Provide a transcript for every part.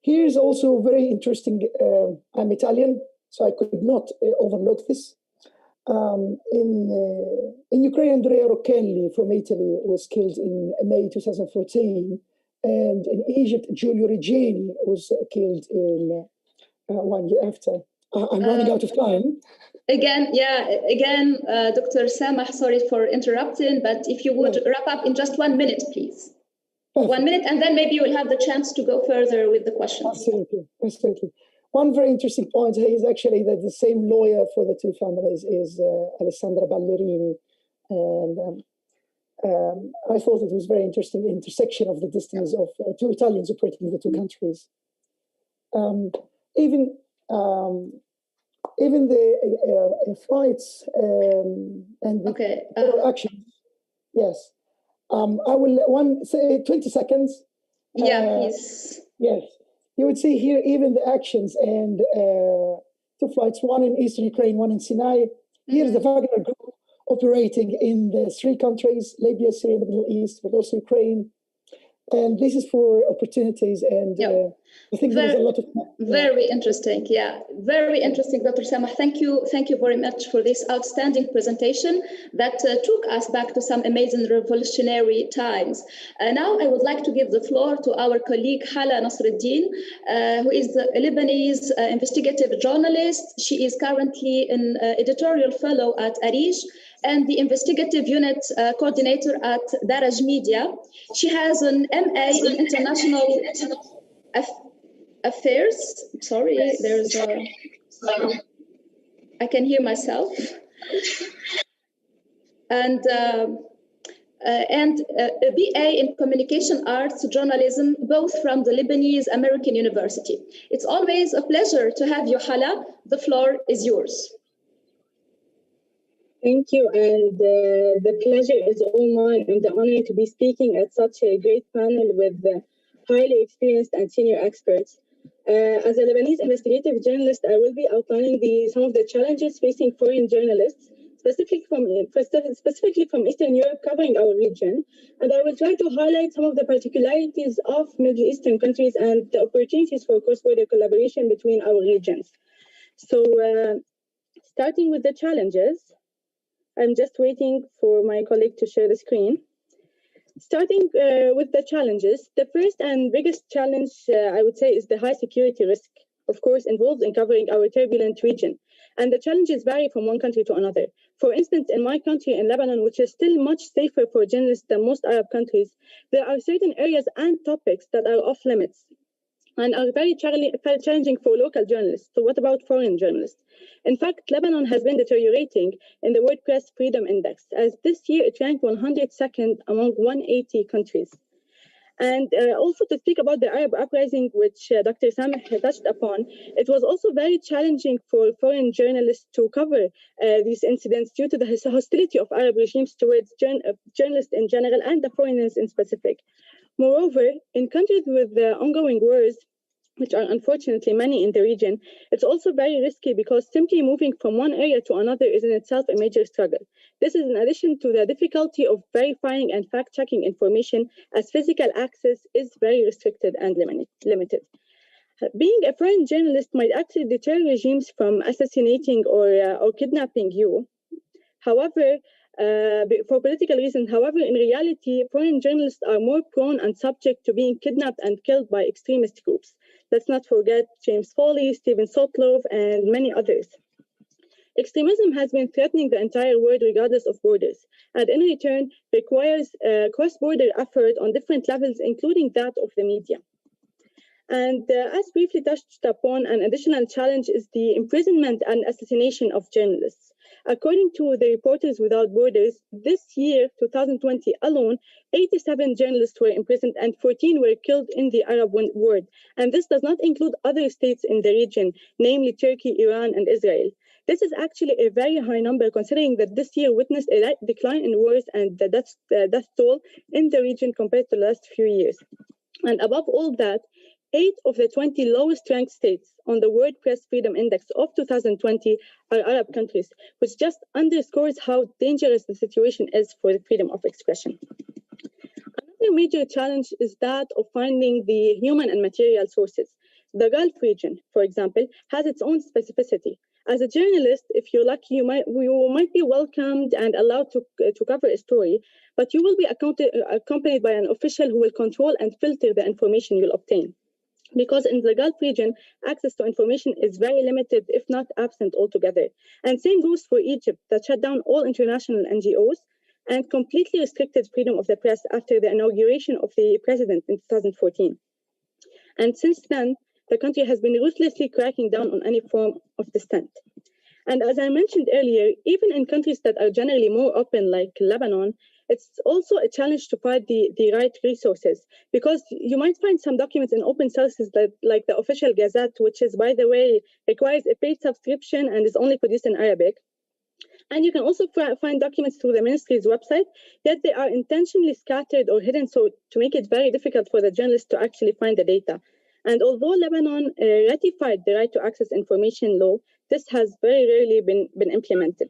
Here's also very interesting. I'm Italian, so I could not overlook this. In Ukraine, Andrea Rocchelli from Italy was killed in May 2014. And in Egypt, Giulio Regeni was killed in 1 year after. I'm running out of time. Again, Dr. Sameh, sorry for interrupting, but if you would wrap up in just 1 minute, please. Perfect. 1 minute, and then maybe you'll have the chance to go further with the questions. Absolutely. One very interesting point here is actually that the same lawyer for the two families is Alessandra Ballerini. And I thought it was very interesting, the intersection of the destinies of two Italians operating in the two countries. Even the flights and the actions. Yes. I will say 20 seconds. Please. Yes. You would see here even the actions and two flights, one in eastern Ukraine, one in Sinai. Here's the Wagner Group operating in the three countries, Libya, Syria, the Middle East, but also Ukraine. And this is for opportunities, and I think there's a lot of... Very interesting, very interesting, Dr. Sameh. Thank you very much for this outstanding presentation that took us back to some amazing revolutionary times. Now I would like to give the floor to our colleague Hala Nasreddin, who is a Lebanese investigative journalist. She is currently an editorial fellow at ARIJ and the investigative unit coordinator at ARIJ Media. She has an MA in International Affairs. Sorry, there's I can hear myself. And a BA in Communication Arts Journalism, both from the Lebanese American University. It's always a pleasure to have you, Hala. The floor is yours. Thank you, and the pleasure is all mine and the honor to be speaking at such a great panel with highly experienced and senior experts. As a Lebanese investigative journalist, I will be outlining some of the challenges facing foreign journalists, specifically from Eastern Europe, covering our region, and I will try to highlight some of the particularities of Middle Eastern countries and the opportunities for cross-border collaboration between our regions. So, starting with the challenges. I'm just waiting for my colleague to share the screen. Starting with the challenges, the first and biggest challenge, I would say, is the high security risk, of course, involved in covering our turbulent region. And the challenges vary from one country to another. For instance, in my country, in Lebanon, which is still much safer for journalists than most Arab countries, there are certain areas and topics that are off limits and are very challenging for local journalists. So what about foreign journalists? In fact, Lebanon has been deteriorating in the World Press Freedom Index, as this year it ranked 102nd among 180 countries. And also to speak about the Arab uprising, which Dr. Sameh touched upon, it was also very challenging for foreign journalists to cover these incidents due to the hostility of Arab regimes towards journalists in general and the foreigners in specific. Moreover, in countries with ongoing wars, which are unfortunately many in the region, it's also very risky because simply moving from one area to another is in itself a major struggle. This is in addition to the difficulty of verifying and fact-checking information, as physical access is very restricted and limited. Being a foreign journalist might actually deter regimes from assassinating or kidnapping you. However, for political reasons. However, in reality, foreign journalists are more prone and subject to being kidnapped and killed by extremist groups. Let's not forget James Foley, Stephen Sotloff, and many others. Extremism has been threatening the entire world regardless of borders, and in return requires cross-border effort on different levels, including that of the media. And as briefly touched upon, an additional challenge is the imprisonment and assassination of journalists. According to the Reporters Without Borders, this year, 2020 alone, 87 journalists were imprisoned and 14 were killed in the Arab world. And this does not include other states in the region, namely Turkey, Iran, and Israel. This is actually a very high number, considering that this year witnessed a decline in wars and the death toll in the region compared to the last few years. And above all that, 8 of the 20 lowest ranked states on the World Press Freedom Index of 2020 are Arab countries, which just underscores how dangerous the situation is for the freedom of expression. Another Another major challenge is that of finding the human and material sources. The Gulf region, for example, has its own specificity. As a journalist, if you're lucky, you might be welcomed and allowed to cover a story, but you will be accompanied by an official who will control and filter the information you'll obtain. Because in the Gulf region, access to information is very limited, if not absent altogether. And same goes for Egypt, that shut down all international NGOs and completely restricted freedom of the press after the inauguration of the president in 2014. And since then, the country has been ruthlessly cracking down on any form of dissent. And as I mentioned earlier, even in countries that are generally more open, like Lebanon, it's also a challenge to find the right resources, because you might find some documents in open sources like the official Gazette, which is, by the way, requires a paid subscription and is only produced in Arabic. And you can also find documents through the ministry's website, yet they are intentionally scattered or hidden so to make it very difficult for the journalists to actually find the data. And although Lebanon ratified the right to access information law, this has very rarely been implemented.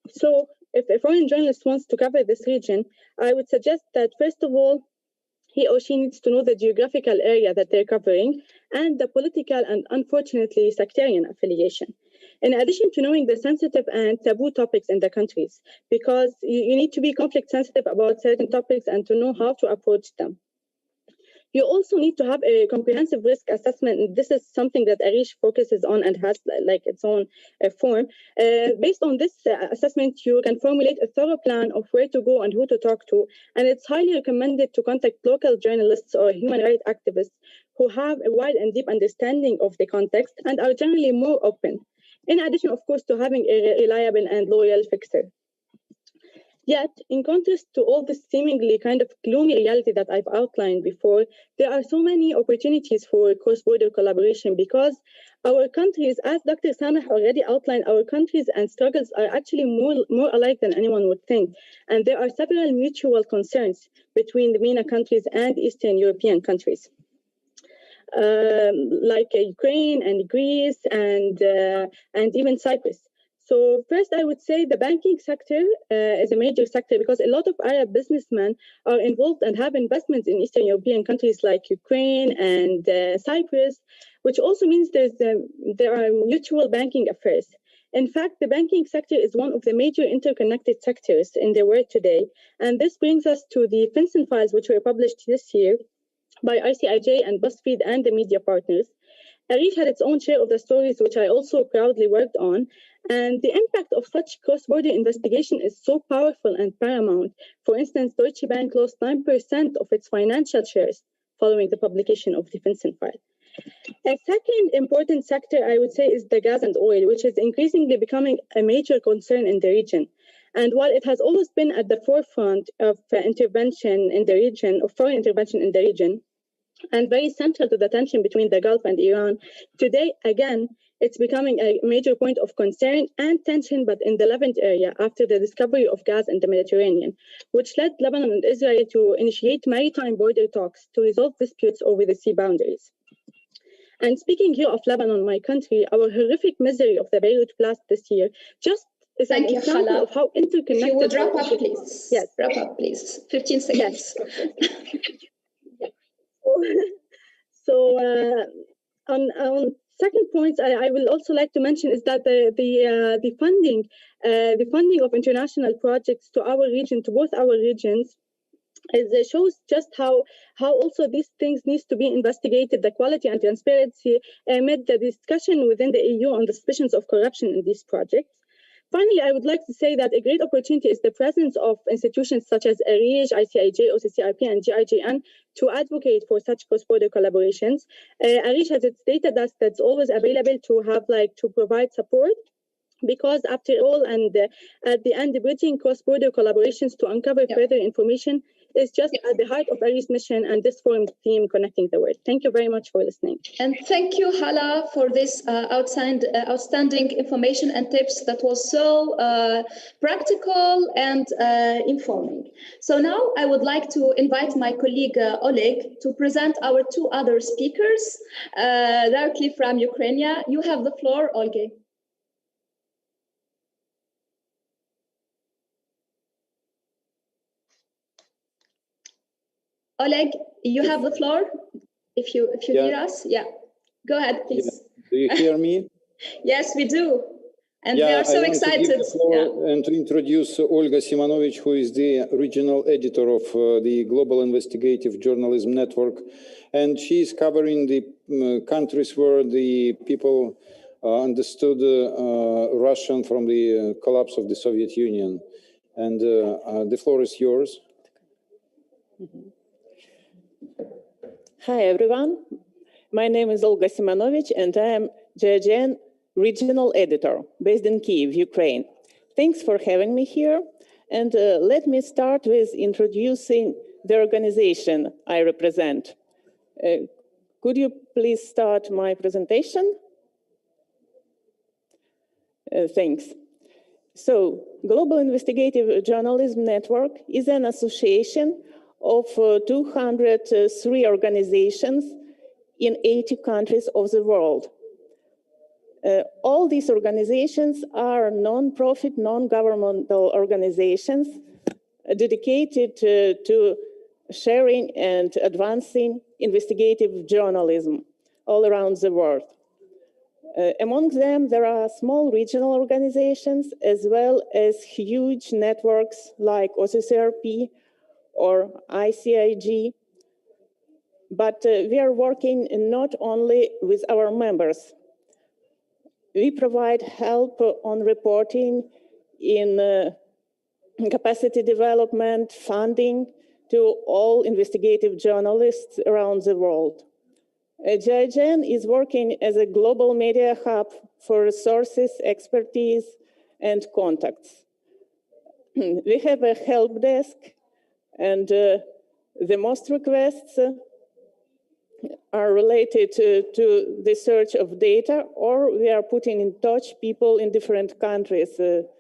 So if a foreign journalist wants to cover this region, I would suggest that, first of all, he or she needs to know the geographical area that they're covering and the political and, unfortunately, sectarian affiliation. In addition to knowing the sensitive and taboo topics in the countries, because you need to be conflict sensitive about certain topics and to know how to approach them. You also need to have a comprehensive risk assessment, and this is something that ARIJ focuses on and has like its own form. Based on this assessment, you can formulate a thorough plan of where to go and who to talk to, and it's highly recommended to contact local journalists or human rights activists who have a wide and deep understanding of the context and are generally more open, in addition, of course, to having a reliable and loyal fixer. Yet, in contrast to all this seemingly kind of gloomy reality that I've outlined before, there are so many opportunities for cross-border collaboration, because our countries, as Dr. Sameh already outlined, our countries and struggles are actually more alike than anyone would think. And there are several mutual concerns between the MENA countries and Eastern European countries, like Ukraine and Greece and even Cyprus. So first, I would say the banking sector is a major sector, because a lot of Arab businessmen are involved and have investments in Eastern European countries like Ukraine and Cyprus, which also means there are mutual banking affairs. In fact, the banking sector is one of the major interconnected sectors in the world today. And this brings us to the FinCEN files, which were published this year by ICIJ and BuzzFeed and the media partners. ARIJ had its own share of the stories, which I also proudly worked on. And the impact of such cross-border investigation is so powerful and paramount. For instance, Deutsche Bank lost 9% of its financial shares following the publication of the FinCEN file. A second important sector, I would say, is the gas and oil, which is increasingly becoming a major concern in the region. And while it has always been at the forefront of intervention in the region, of foreign intervention in the region, and very central to the tension between the Gulf and Iran, today, again, it's becoming a major point of concern and tension, but in the Levant area, after the discovery of gas in the Mediterranean, which led Lebanon and Israel to initiate maritime border talks to resolve disputes over the sea boundaries. And speaking here of Lebanon, my country, our horrific misery of the Beirut blast this year just is an example of how interconnected... If you would wrap up, please. Yes. Wrap up, please. 15 seconds. Yes. So on second point, I will also like to mention is that the funding of international projects to our region, to both our regions, shows just how also these things needs to be investigated, the quality and transparency amid the discussion within the EU on the suspicions of corruption in these projects. Finally, I would like to say that a great opportunity is the presence of institutions such as ARIJ, ICIJ, OCCRP, and GIGN to advocate for such cross-border collaborations. ARIJ has its data that's always available to have to provide support, because after all, and at the end, bridging cross-border collaborations to uncover further information is just at the heart of ARIJ's mission and this forum theme, connecting the world. Thank you very much for listening. And thank you, Hala, for this outstanding information and tips that was so practical and informing. So now I would like to invite my colleague Oleh to present our two other speakers directly from Ukraine. You have the floor, Oleh. Oleg, you have the floor. If you hear us, yeah. Go ahead, please. Yeah. Do you hear me? Yes, we do. And we are so excited. To give the floor and to introduce Olga Simanovych, who is the regional editor of the Global Investigative Journalism Network. And she is covering the countries where the people understood Russian from the collapse of the Soviet Union. And the floor is yours. Hi, everyone. My name is Olga Simanovych, and I am GIGN regional editor based in Kyiv, Ukraine. Thanks for having me here. And let me start with introducing the organization I represent. Could you please start my presentation? Thanks. So, Global Investigative Journalism Network is an association of 203 organizations in 80 countries of the world. All these organizations are non-profit, non-governmental organizations dedicated to sharing and advancing investigative journalism all around the world. Among them, there are small regional organizations as well as huge networks like OCCRP or ICIG. But we are working not only with our members. We provide help on reporting in capacity development, funding to all investigative journalists around the world. GIGN is working as a global media hub for resources, expertise, and contacts. We have a help desk, and the most requests are related to the search of data, or we are putting in touch people in different countries.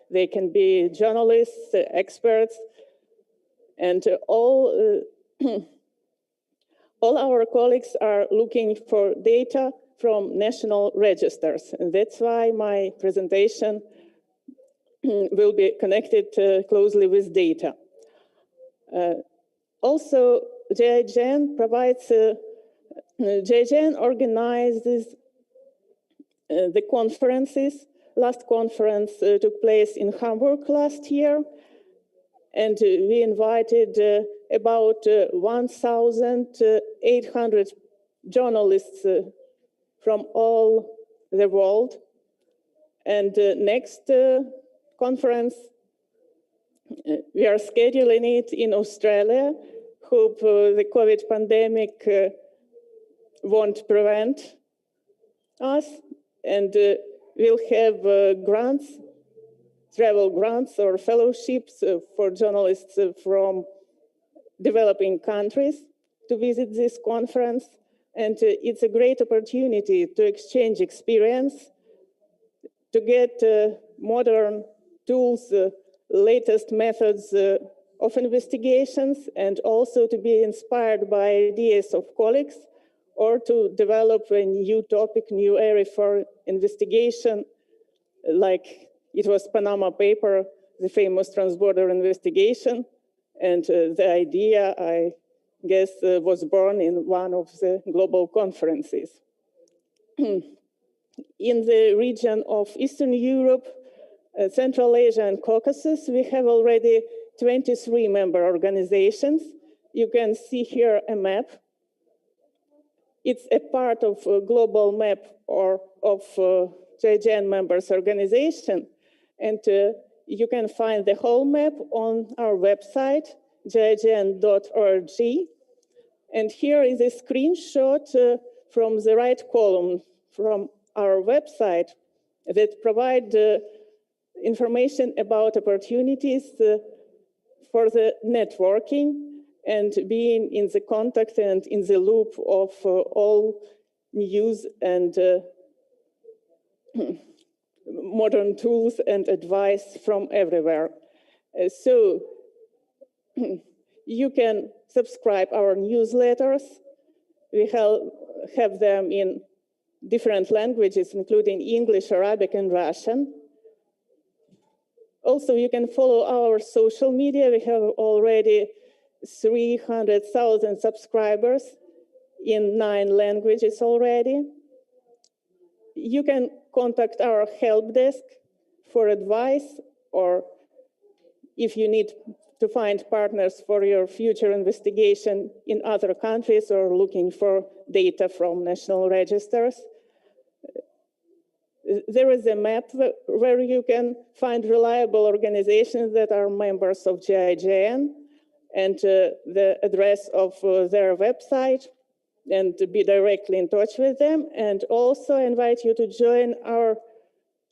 They can be journalists, experts, and all our colleagues are looking for data from national registers. And that's why my presentation will be connected closely with data. Also, GIGN provides GIGN organizes the conferences. Last conference took place in Hamburg last year, and we invited about 1,800 journalists from all the world. And next conference, we are scheduling it in Australia. Hope the COVID pandemic won't prevent us, and we'll have grants, travel grants or fellowships for journalists from developing countries to visit this conference. And it's a great opportunity to exchange experience, to get modern tools, latest methods of investigations, and also to be inspired by ideas of colleagues, or to develop a new topic, new area for investigation, like it was Panama paper, the famous transborder investigation. And the idea, I guess, was born in one of the global conferences. In the region of Eastern Europe, Central Asia and Caucasus, we have already 23 member organizations. You can see here a map. It's a part of a global map or of GIGN members organization. And you can find the whole map on our website, gign.org. And here is a screenshot from the right column from our website that provide information about opportunities for the networking and being in the contact and in the loop of all news and modern tools and advice from everywhere. So you can subscribe our newsletters. We have them in different languages, including English, Arabic, and Russian. Also, you can follow our social media. We have already 300,000 subscribers in 9 languages already. You can contact our help desk for advice, or if you need to find partners for your future investigation in other countries or looking for data from national registers. There is a map where you can find reliable organizations that are members of GIJN and the address of their website, and to be directly in touch with them. And also invite you to join our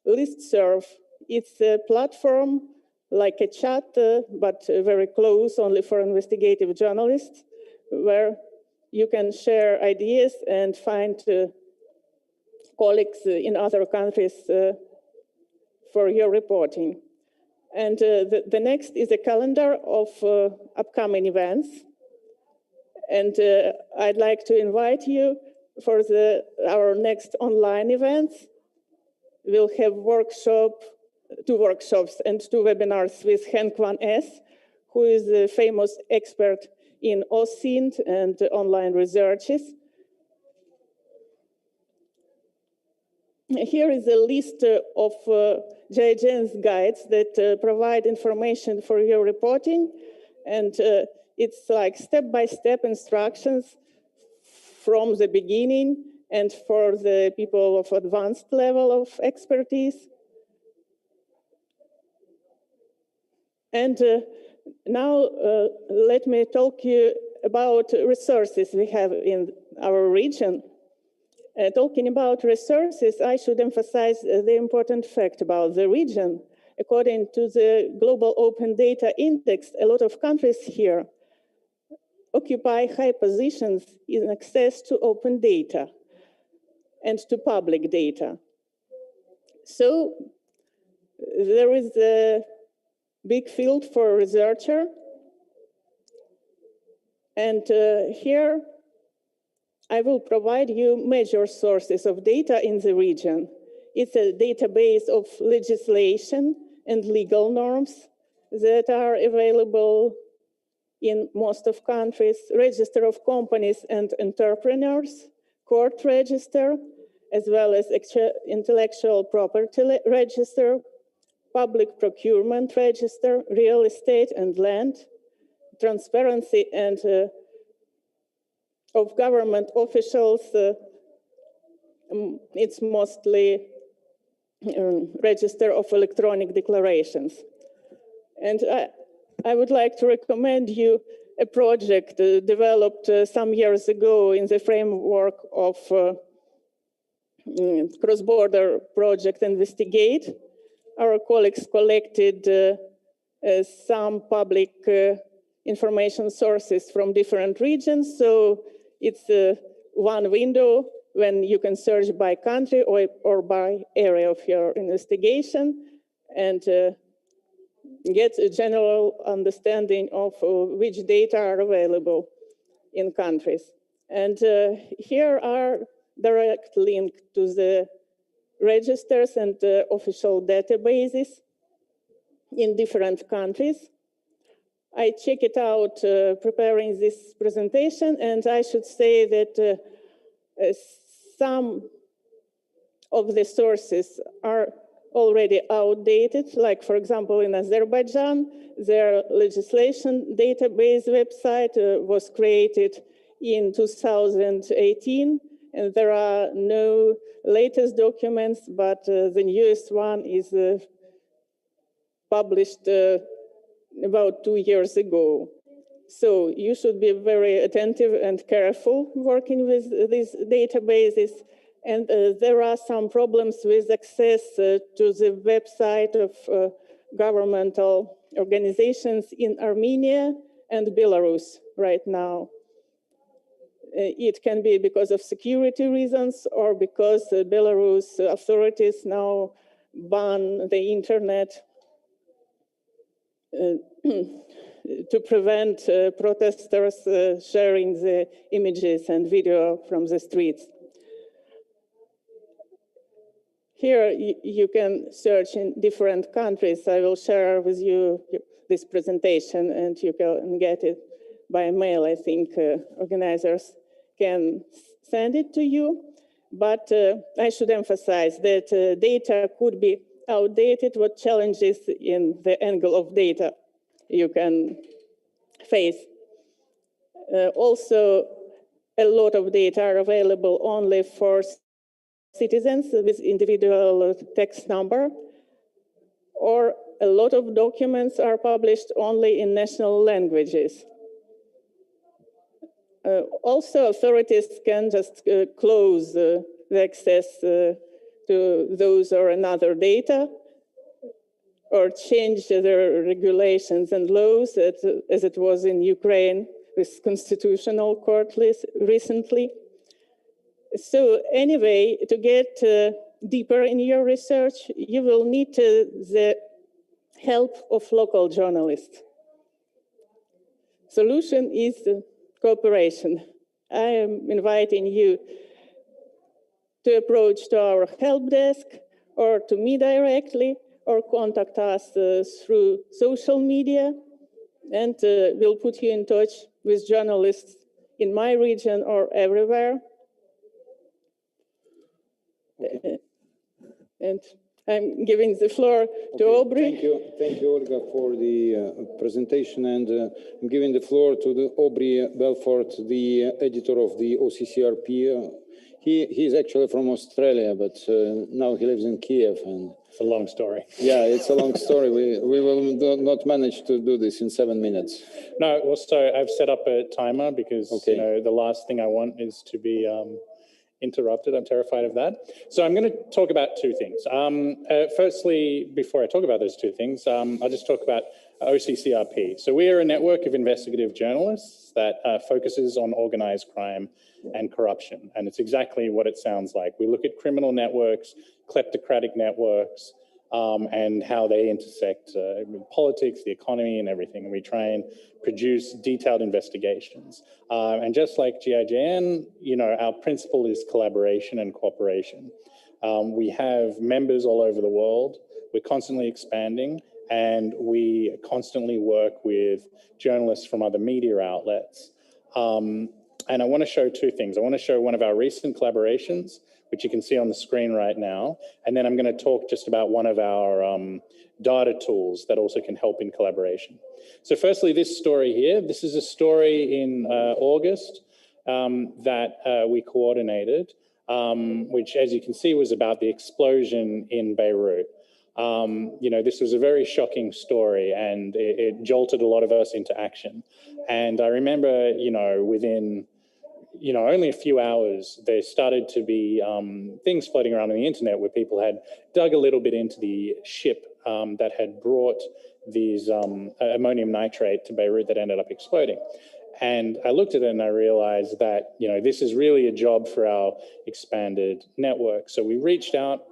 listserv. It's a platform like a chat, but very close, only for investigative journalists, where you can share ideas and find colleagues in other countries for your reporting. And the next is a calendar of upcoming events. And I'd like to invite you for our next online events. We'll have 2 workshops and 2 webinars with Henk van Es, who is a famous expert in OSINT and online researches. Here is a list of GIJN's guides that provide information for your reporting, and it's like step-by-step instructions from the beginning and for the people of advanced level of expertise. And now let me talk you about resources we have in our region. Talking about resources, I should emphasize the important fact about the region. According to the Global Open Data Index, a lot of countries here occupy high positions in access to open data and to public data. So there is a big field for researcher. And here I will provide you major sources of data in the region. It's a database of legislation and legal norms that are available in most of countries, register of companies and entrepreneurs, court register, as well as intellectual property register, public procurement register, real estate and land, transparency and of government officials. It's mostly register of electronic declarations. And I would like to recommend you a project developed some years ago in the framework of cross-border project Investigate. Our colleagues collected some public information sources from different regions. So it's one window when you can search by country or by area of your investigation and get a general understanding of which data are available in countries. And here are direct links to the registers and official databases in different countries. I check it out preparing this presentation, and I should say that some of the sources are already outdated. Like, for example, in Azerbaijan, their legislation database website was created in 2018, and there are no latest documents, but the newest one is published about 2 years ago. So you should be very attentive and careful working with these databases. And there are some problems with access to the website of governmental organizations in Armenia and Belarus right now. It can be because of security reasons or because Belarus authorities now ban the internet to prevent protesters sharing the images and video from the streets. Here you can search in different countries. I will share with you this presentation and you can get it by mail. I think organizers can send it to you. But I should emphasize that data could be outdated. What challenges in the angle of data you can face? Also, a lot of data are available only for citizens with individual tax number, or a lot of documents are published only in national languages. Also, authorities can just close the access to those or another data, or change their regulations and laws, as it was in Ukraine with constitutional court recently. So anyway, to get deeper in your research, you will need the help of local journalists. Solution is cooperation. I am inviting you to approach to our help desk or to me directly, or contact us through social media, and we'll put you in touch with journalists in my region or everywhere. And I'm giving the floor to Aubrey. Thank you, Olga, for the presentation, and I'm giving the floor to Aubrey Belford, the editor of the OCCRP. He's actually from Australia, but now he lives in Kiev. And it's a long story. Yeah, it's a long story. We will not manage to do this in 7 minutes. No, well, so I've set up a timer because you know, the last thing I want is to be interrupted. I'm terrified of that. So I'm going to talk about two things. Firstly, before I talk about those two things, I'll just talk about OCCRP. So we are a network of investigative journalists that focuses on organized crime and corruption. And it's exactly what it sounds like. We look at criminal networks, kleptocratic networks, and how they intersect with politics, the economy, and everything. And we try and produce detailed investigations. And just like GIJN, you know, our principle is collaboration and cooperation. We have members all over the world. We're constantly expanding, and we constantly work with journalists from other media outlets. And I want to show two things. I want to show one of our recent collaborations, which you can see on the screen right now. And then I'm going to talk just about one of our data tools that also can help in collaboration. So firstly, this story here, this is a story in August that we coordinated, which, as you can see, was about the explosion in Beirut. You know, this was a very shocking story, and it jolted a lot of us into action. And I remember, you know, within only a few hours, there started to be things floating around on the internet where people had dug a little bit into the ship that had brought these ammonium nitrate to Beirut that ended up exploding. And I looked at it and I realized that, you know, this is really a job for our expanded network. So we reached out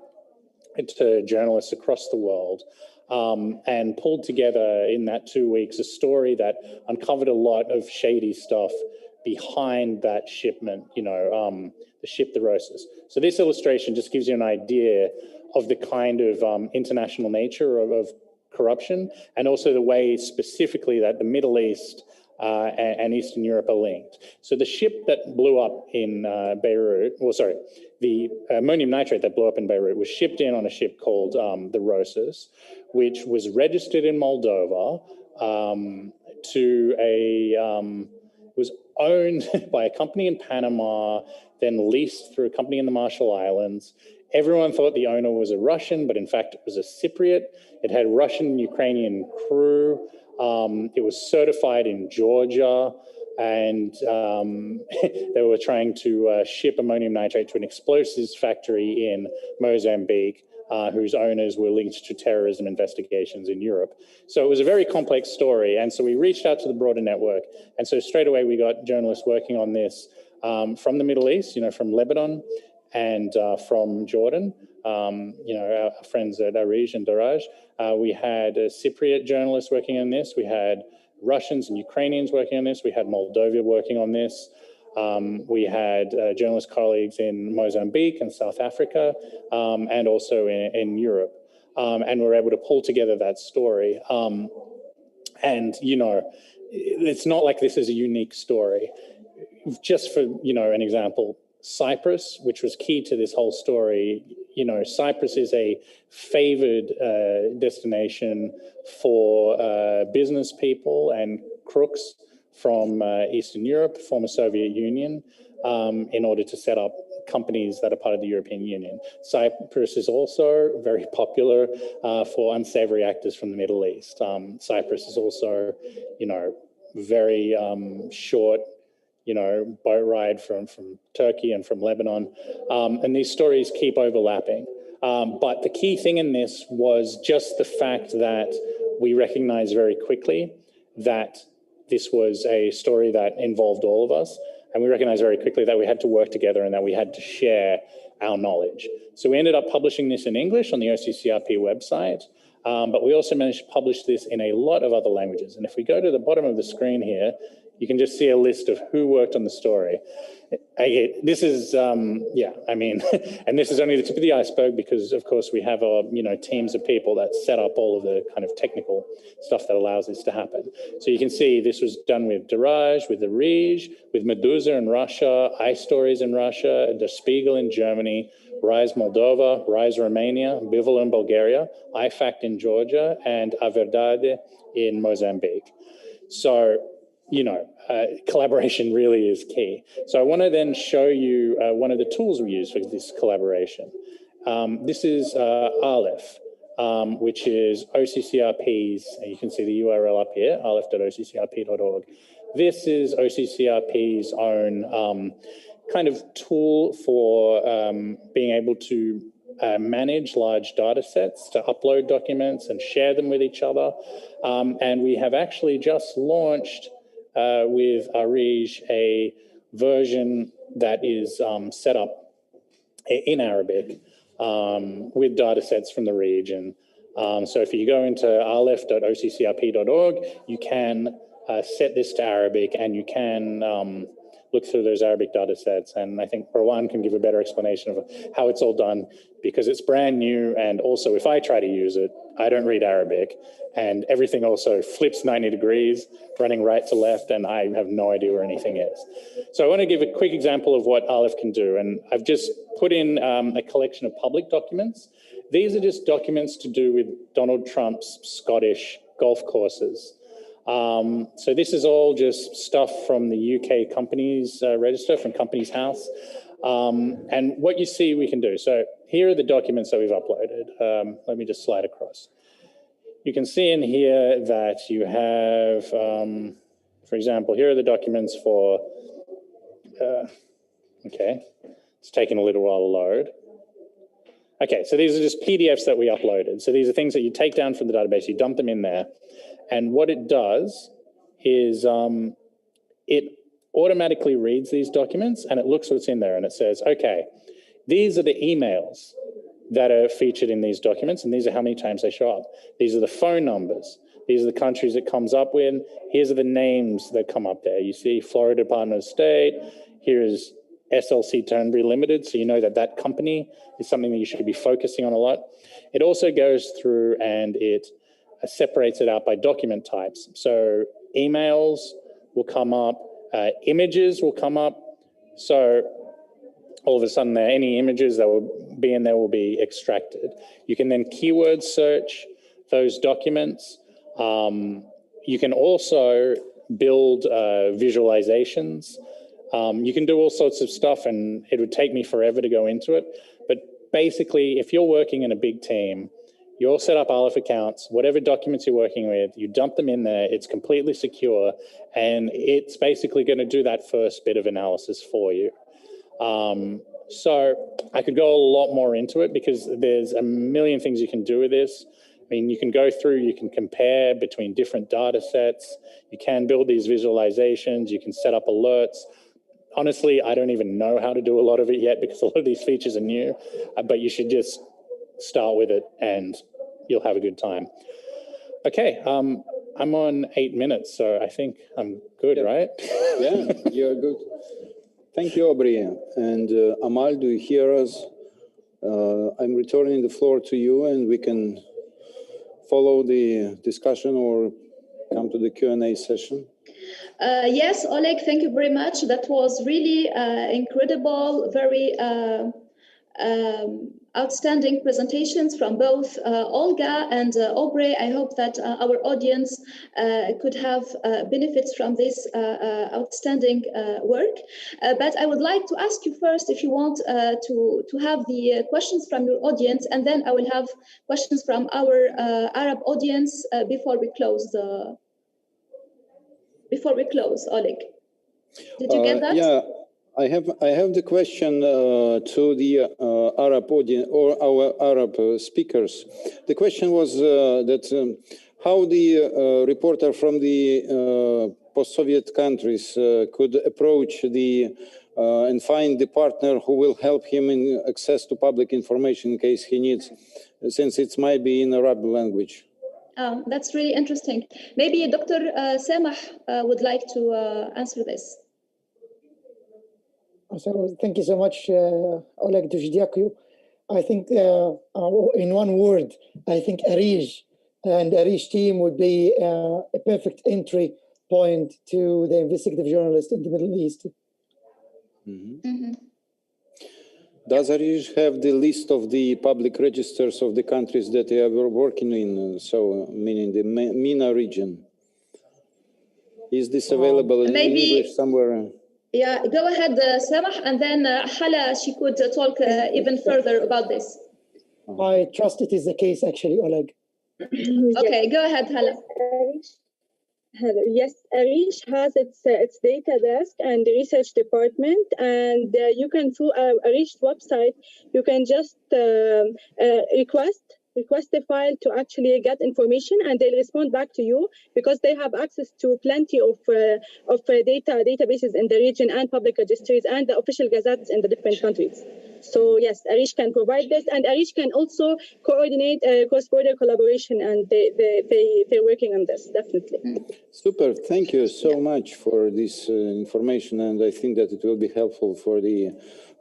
to journalists across the world and pulled together in that 2 weeks a story that uncovered a lot of shady stuff behind that shipment, you know, the ship, the Rosas. So this illustration just gives you an idea of the kind of international nature of corruption, and also the way specifically that the Middle East and Eastern Europe are linked. So the ship that blew up in Beirut, well, sorry, the ammonium nitrate that blew up in Beirut was shipped in on a ship called the Rosas, which was registered in Moldova to a, was owned by a company in Panama, then leased through a company in the Marshall Islands. Everyone thought the owner was a Russian, but in fact it was a Cypriot. It had Russian and Ukrainian crew. It was certified in Georgia, and they were trying to ship ammonium nitrate to an explosives factory in Mozambique, whose owners were linked to terrorism investigations in Europe. So it was a very complex story. And so we reached out to the broader network. And so straight away, we got journalists working on this from the Middle East, you know, from Lebanon and from Jordan, you know, our friends at ARIJ and Daraj. We had Cypriot journalists working on this. We had Russians and Ukrainians working on this. We had Moldova working on this. We had journalist colleagues in Mozambique and South Africa, and also in Europe. And we're able to pull together that story. And, you know, it's not like this is a unique story. Just for, an example, Cyprus, which was key to this whole story, Cyprus is a favored destination for business people and crooks from Eastern Europe, former Soviet Union, in order to set up companies that are part of the European Union. Cyprus is also very popular for unsavory actors from the Middle East. Cyprus is also, very short, boat ride from Turkey and from Lebanon. And these stories keep overlapping. But the key thing in this was just the fact that we recognized very quickly that this was a story that involved all of us. And we recognized very quickly that we had to work together and that we had to share our knowledge. So we ended up publishing this in English on the OCCRP website, but we also managed to publish this in a lot of other languages. And if we go to the bottom of the screen here, you can just see a list of who worked on the story. This is, and this is only the tip of the iceberg because, of course, we have our, teams of people that set up all of the kind of technical stuff that allows this to happen. So you can see this was done with ARIJ, with ARIJ, with Meduza in Russia, iStories in Russia, Der Spiegel in Germany, Rise Moldova, Rise Romania, Bivel in Bulgaria, iFact in Georgia, and A Verdade in Mozambique. So, collaboration really is key. So I want to then show you one of the tools we use for this collaboration. This is Aleph, which is OCCRP's, you can see the URL up here, aleph.occrp.org. This is OCCRP's own kind of tool for being able to manage large data sets, to upload documents and share them with each other. And we have actually just launched with ARIJ a version that is set up in Arabic with data sets from the region. So if you go into aleph.occrp.org, you can set this to Arabic and you can look through those Arabic data sets. And I think Rowan can give a better explanation of how it's all done because it's brand new. And also if I try to use it, I don't read Arabic and everything also flips 90 degrees running right to left and I have no idea where anything is. So I want to give a quick example of what Aleph can do. And I've just put in a collection of public documents. These are just documents to do with Donald Trump's Scottish golf courses. So this is all just stuff from the UK Companies Register, from Companies House. And what you see we can do. So here are the documents that we've uploaded. Let me just slide across. You can see in here that you have, for example, here are the documents for, okay, it's taking a little while to load. Okay, so these are just PDFs that we uploaded. So these are things that you take down from the database, you dump them in there. And what it does is it automatically reads these documents and it looks what's in there and it says, okay, these are the emails that are featured in these documents and these are how many times they show up. These are the phone numbers. These are the countries it comes up with. Here's are the names that come up there. You see Florida Department of State. Here is SLC Turnberry Limited. So you know that that company is something that you should be focusing on a lot. It also goes through and it separates it out by document types. So emails will come up, images will come up. So all of a sudden there, any images that will be in there will be extracted. You can then keyword search those documents. You can also build visualizations. You can do all sorts of stuff and it would take me forever to go into it. But basically, if you're working in a big team, you all set up Aleph accounts, whatever documents you're working with, you dump them in there, it's completely secure, and it's basically going to do that first bit of analysis for you. So I could go a lot more into it because there's a million things you can do with this. I mean, you can go through, you can compare between different data sets, you can build these visualizations, you can set up alerts. Honestly, I don't even know how to do a lot of it yet because a lot of these features are new, but you should just start with it and you'll have a good time. Okay, I'm on 8 minutes, so I think I'm good, right? Yeah, you're good. Thank you, Aubrey. And Amal, do you hear us? I'm returning the floor to you and we can follow the discussion or come to the Q&A session. Yes, Oleg, thank you very much. That was really incredible, very outstanding presentations from both Olga and Aubrey. I hope that our audience could have benefits from this outstanding work. But I would like to ask you first if you want to have the questions from your audience, and then I will have questions from our Arab audience before we close Oleg. Did you get that? Yeah. I have the question to the Arab audience or our Arab speakers. The question was that how the reporter from the post-Soviet countries could approach the and find the partner who will help him in access to public information in case he needs, since it might be in Arab language. That's really interesting. Maybe Dr. Sameh would like to answer this. So thank you so much, Oleg Dujdiaku. I think in one word, I think ARIJ and ARIJ team would be a perfect entry point to the investigative journalist in the Middle East. Mm-hmm. Mm-hmm. Does ARIJ have the list of the public registers of the countries that they are working in? So, meaning the MENA region. Is this available in English somewhere? Yeah, go ahead, Sameh, and then Hala, she could talk even further about this. I trust it is the case, actually, Oleg. Okay, yes. Go ahead, Hala. Yes, ARIJ has its data desk and research department, and you can, through ARIJ's website, you can just request a file to actually get information, and they'll respond back to you because they have access to plenty of databases in the region and public registries and the official gazettes in the different countries. So yes, ARIJ can provide this, and ARIJ can also coordinate cross-border collaboration, and they're working on this, definitely. Super, thank you so much for this information, and I think that it will be helpful for the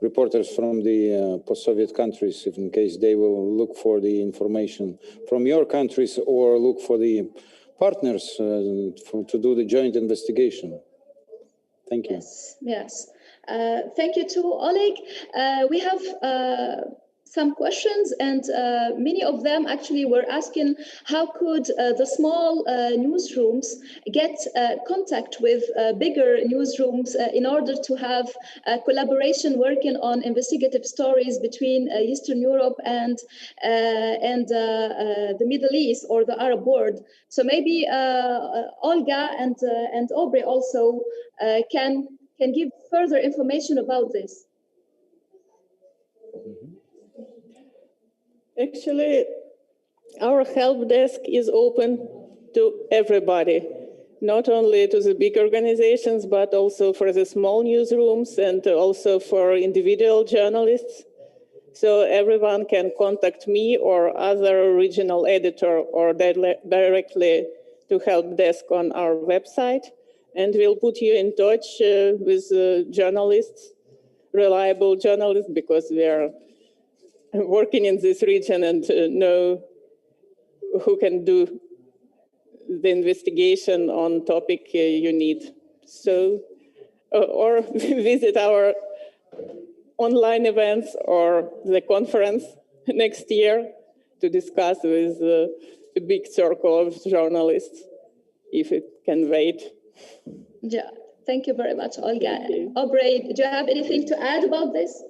reporters from the post-Soviet countries, if in case they will look for the information from your countries or look for the partners to do the joint investigation. Thank you. Yes. Thank you to Oleg. We have some questions, and many of them actually were asking how could the small newsrooms get contact with bigger newsrooms in order to have collaboration working on investigative stories between Eastern Europe and the Middle East or the Arab world. So maybe Olga and Aubrey also can give further information about this. Actually, our help desk is open to everybody, not only to the big organizations, but also for the small newsrooms and also for individual journalists. So everyone can contact me or other regional editor or directly to help desk on our website. And we'll put you in touch with journalists, reliable journalists, because we are working in this region and know who can do the investigation on topic you need. So, or visit our online events or the conference next year to discuss with a big circle of journalists, if it can wait. Yeah, thank you very much, Olga. Aubrey, do you have anything to add about this?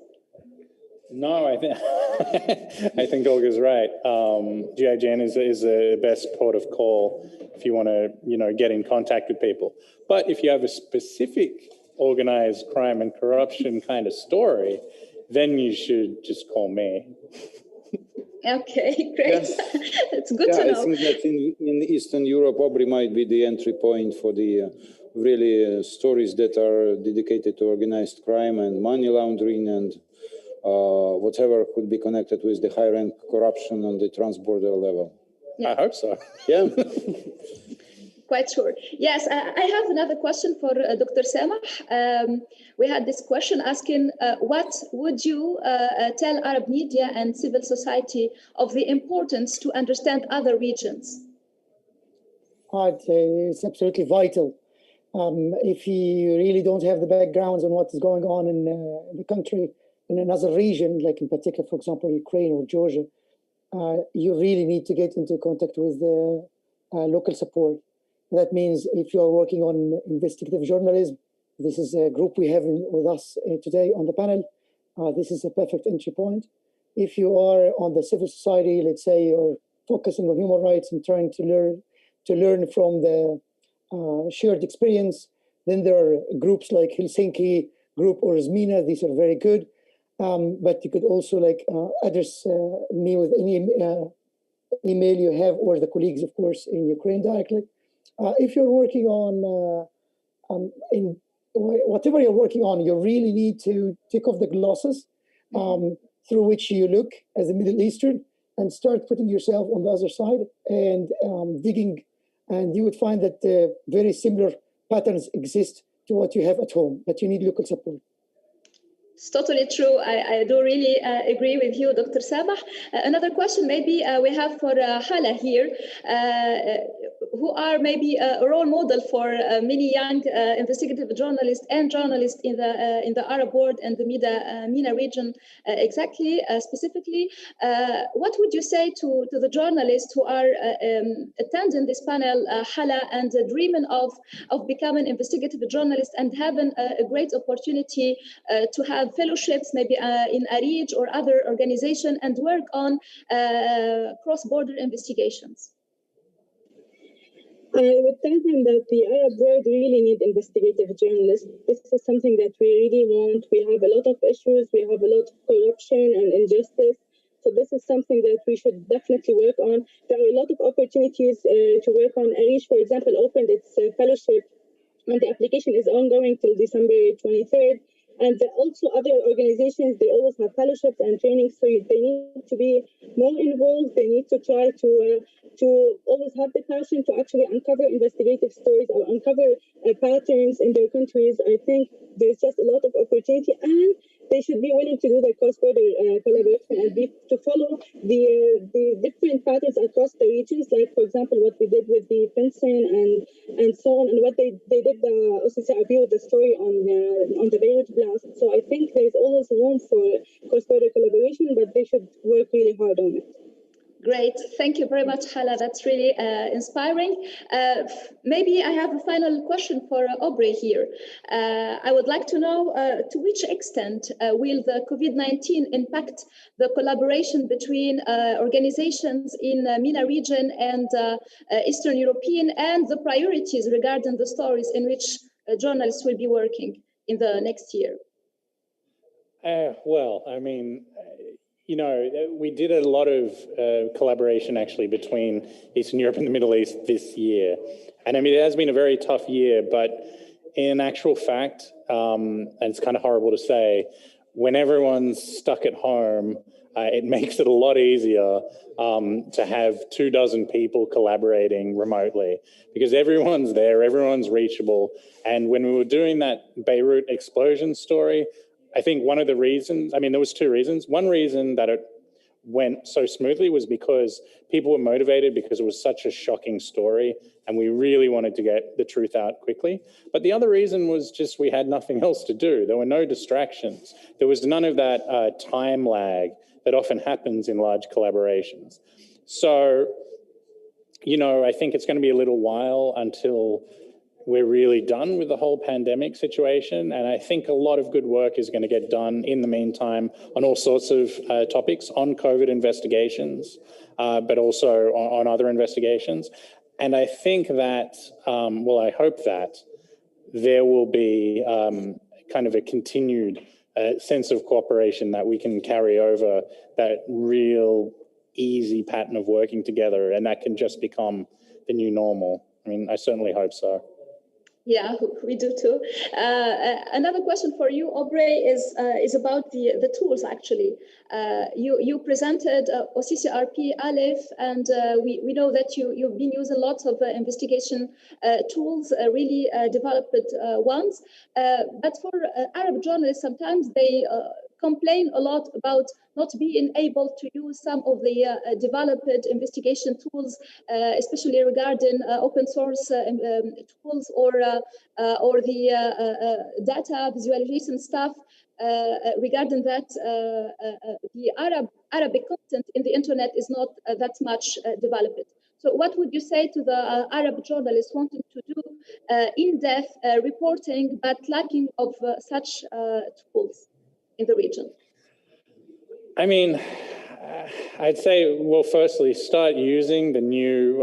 No, I think I think Olga's right. GIJN is the best port of call if you want to, get in contact with people. But if you have a specific organized crime and corruption kind of story, then you should just call me. Okay, great. Yes. It's good to know. I think that in Eastern Europe, Aubrey might be the entry point for the really stories that are dedicated to organized crime and money laundering and whatever could be connected with the high-rank corruption on the transborder level. Yeah. I hope so. Yeah. Quite sure. Yes, I have another question for Dr. Sameh. We had this question asking, what would you tell Arab media and civil society of the importance to understand other regions? It's absolutely vital. If you really don't have the backgrounds on what is going on in the country, in another region, like in particular, for example, Ukraine or Georgia, you really need to get into contact with the local support. That means if you're working on investigative journalism, this is a group we have with us today on the panel. This is a perfect entry point. If you are on the civil society, let's say you're focusing on human rights and trying to learn from the shared experience, then there are groups like Helsinki Group or Zmina. These are very good. But you could also address me with any email you have, or the colleagues, of course, in Ukraine directly. If you're working on in whatever you're working on, you really need to take off the glasses through which you look as a Middle Eastern and start putting yourself on the other side and digging, and you would find that very similar patterns exist to what you have at home, but you need local support. It's totally true. I do really agree with you, Dr. Sameh. Another question maybe we have for Hala here, who are maybe a role model for many young investigative journalists and journalists in the Arab world and the MENA region specifically. What would you say to the journalists who are attending this panel, Hala, and dreaming of becoming investigative journalists and having a great opportunity to have fellowships maybe in ARIJ or other organization and work on cross-border investigations? I would tell them that the Arab world really need investigative journalists. This is something that we really want. We have a lot of issues. We have a lot of corruption and injustice. So this is something that we should definitely work on. There are a lot of opportunities to work on. ARIJ, for example, opened its fellowship, and the application is ongoing till December 23rd. And also other organizations, they always have fellowships and trainings, so they need to be more involved. They need to try to always have the passion to actually uncover investigative stories or uncover patterns in their countries. I think there's just a lot of opportunity, and they should be willing to do the cross-border collaboration and to follow the different patterns across the regions, like, for example, what we did with the Princeton and so on, and what they did the OCCRP with the story on the Beirut blast. So I think there's always room for cross-border collaboration, but they should work really hard on it. Great. Thank you very much, Hala. That's really inspiring. Maybe I have a final question for Aubrey here. I would like to know to which extent will the COVID-19 impact the collaboration between organizations in MENA region and Eastern European, and the priorities regarding the stories in which journalists will be working in the next year? Well, I mean, you know, we did a lot of collaboration actually between Eastern Europe and the Middle East this year. And I mean, it has been a very tough year, but in actual fact, and it's kind of horrible to say, when everyone's stuck at home, it makes it a lot easier to have 24 people collaborating remotely, because everyone's there, everyone's reachable. And when we were doing that Beirut explosion story, I think one of the reasons, I mean, there was two reasons. One reason that it went so smoothly was because people were motivated, because it was such a shocking story and we really wanted to get the truth out quickly. But the other reason was just we had nothing else to do. There were no distractions. There was none of that time lag that often happens in large collaborations. So, you know, I think it's going to be a little while until we're really done with the whole pandemic situation. And I think a lot of good work is going to get done in the meantime on all sorts of topics, on COVID investigations, but also on other investigations. And I think that, well, I hope that there will be kind of a continued sense of cooperation that we can carry over, that real easy pattern of working together, and that can just become the new normal. I mean, I certainly hope so. Yeah, we do too. Another question for you, Aubrey, is about the tools, actually. You presented OCCRP, Aleph, and we know that you've been using lots of investigation tools, really developed ones. But for Arab journalists, sometimes they complain a lot about not being able to use some of the developed investigation tools, especially regarding open source tools or the data visualization stuff. Regarding that, the Arabic content in the internet is not that much developed. So what would you say to the Arab journalists wanting to do in-depth reporting but lacking of such tools in the region? I mean, I'd say, well, firstly, start using the new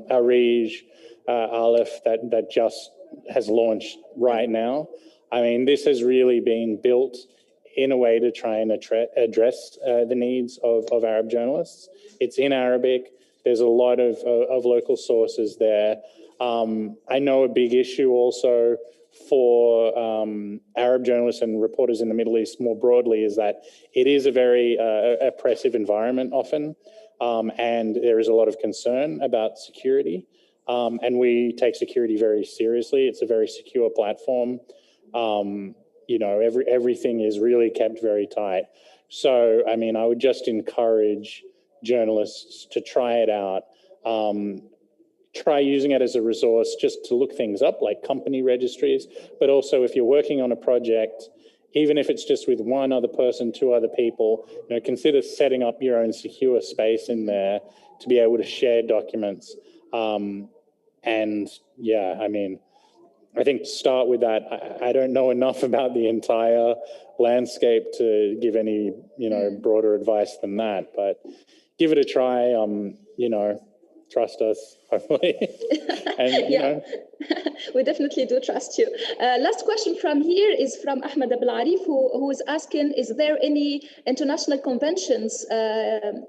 ARIJ Aleph that just has launched right now. I mean, this has really been built in a way to try and address the needs of Arab journalists. It's in Arabic. There's a lot of local sources there. I know a big issue also for Arab journalists and reporters in the Middle East more broadly is that it is a very oppressive environment often, and there is a lot of concern about security. And we take security very seriously. It's a very secure platform. You know, everything is really kept very tight. So, I mean, I would just encourage journalists to try it out. Try using it as a resource just to look things up, like company registries. But also, if you're working on a project, even if it's just with one other person, two other people, you know, consider setting up your own secure space in there to be able to share documents. And yeah, I mean, I think to start with that, I don't know enough about the entire landscape to give any, you know, broader advice than that. But give it a try. You know, trust us, hopefully. And, you know. We definitely do trust you. Last question from here is from Ahmed Abel Arif, who is asking, is there any international conventions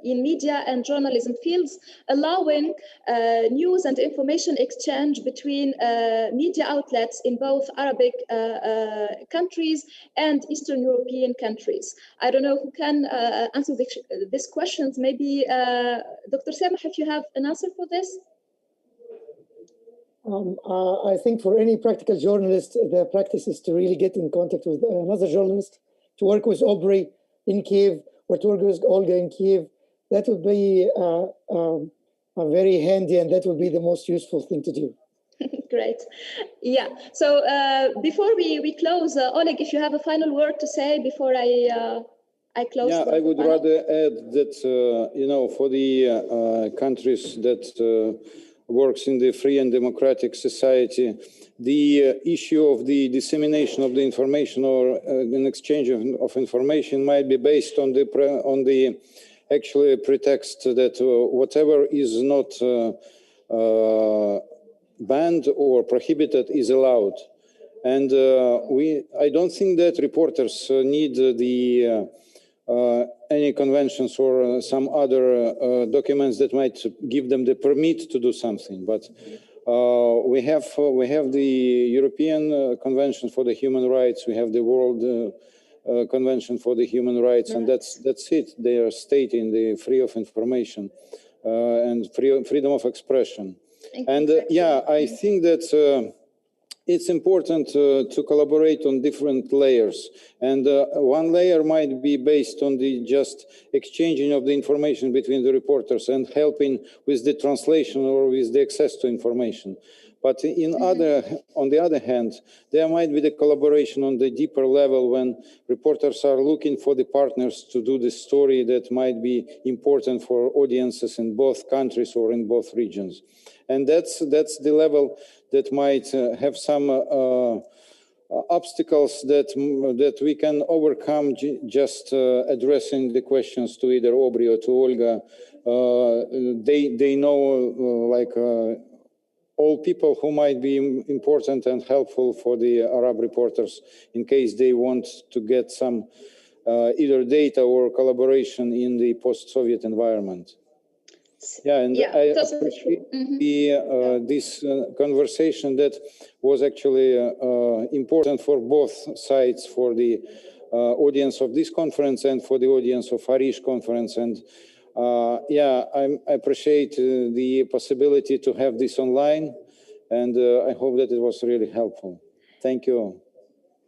in media and journalism fields allowing news and information exchange between media outlets in both Arabic countries and Eastern European countries? I don't know who can answer these questions. Maybe Dr. Sameh, if you have an answer for this? I think for any practical journalist, the practice is to really get in contact with another journalist, to work with Aubrey in Kiev, or to work with Olga in Kiev. That would be very handy, and that would be the most useful thing to do. Great. Yeah. So before we close, Oleg, if you have a final word to say before I close. Yeah, I would rather add that, you know, for the countries that works in the free and democratic society, the issue of the dissemination of the information or an exchange of information might be based on the actually pretext that whatever is not banned or prohibited is allowed. And I don't think that reporters need any conventions or some other documents that might give them the permit to do something. But we have the European Convention for the Human Rights. We have the World Convention for the Human Rights, and that's it. They are stating the freedom of information and freedom of expression. And yeah, I think that it's important to collaborate on different layers. And one layer might be based on the just exchanging of the information between the reporters and helping with the translation or with the access to information. But on the other hand, there might be the collaboration on the deeper level when reporters are looking for the partners to do the story that might be important for audiences in both countries or in both regions. And that's the level that might have some obstacles that we can overcome just addressing the questions to either Aubrey or to Olga. They know like all people who might be important and helpful for the Arab reporters in case they want to get some either data or collaboration in the post-Soviet environment. Yeah, and I appreciate this conversation that was actually important for both sides, for the audience of this conference and for the audience of ARIJ conference. And yeah, I appreciate the possibility to have this online, and I hope that it was really helpful. Thank you.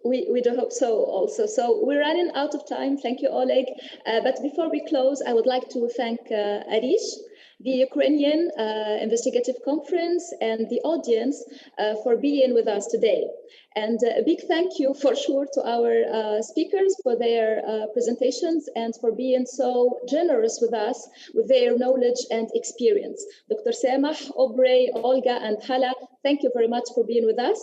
We do hope so also. So we're running out of time. Thank you, Oleg. But before we close, I would like to thank ARIJ, the Ukrainian Investigative Conference, and the audience for being with us today. And a big thank you for sure to our speakers for their presentations and for being so generous with us with their knowledge and experience. Dr. Sameh, Aubrey, Olga, and Hala, thank you very much for being with us.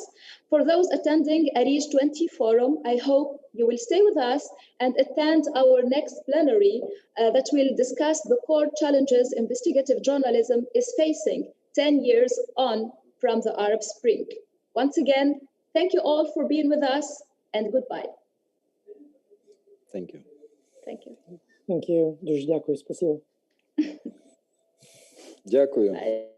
For those attending ARIJ 20 Forum, I hope you will stay with us and attend our next plenary that will discuss the core challenges investigative journalism is facing 10 years on from the Arab Spring. Once again, thank you all for being with us, and goodbye. Thank you. Thank you. Thank you. Дуже дякую. Спасибо. Дякую. Bye.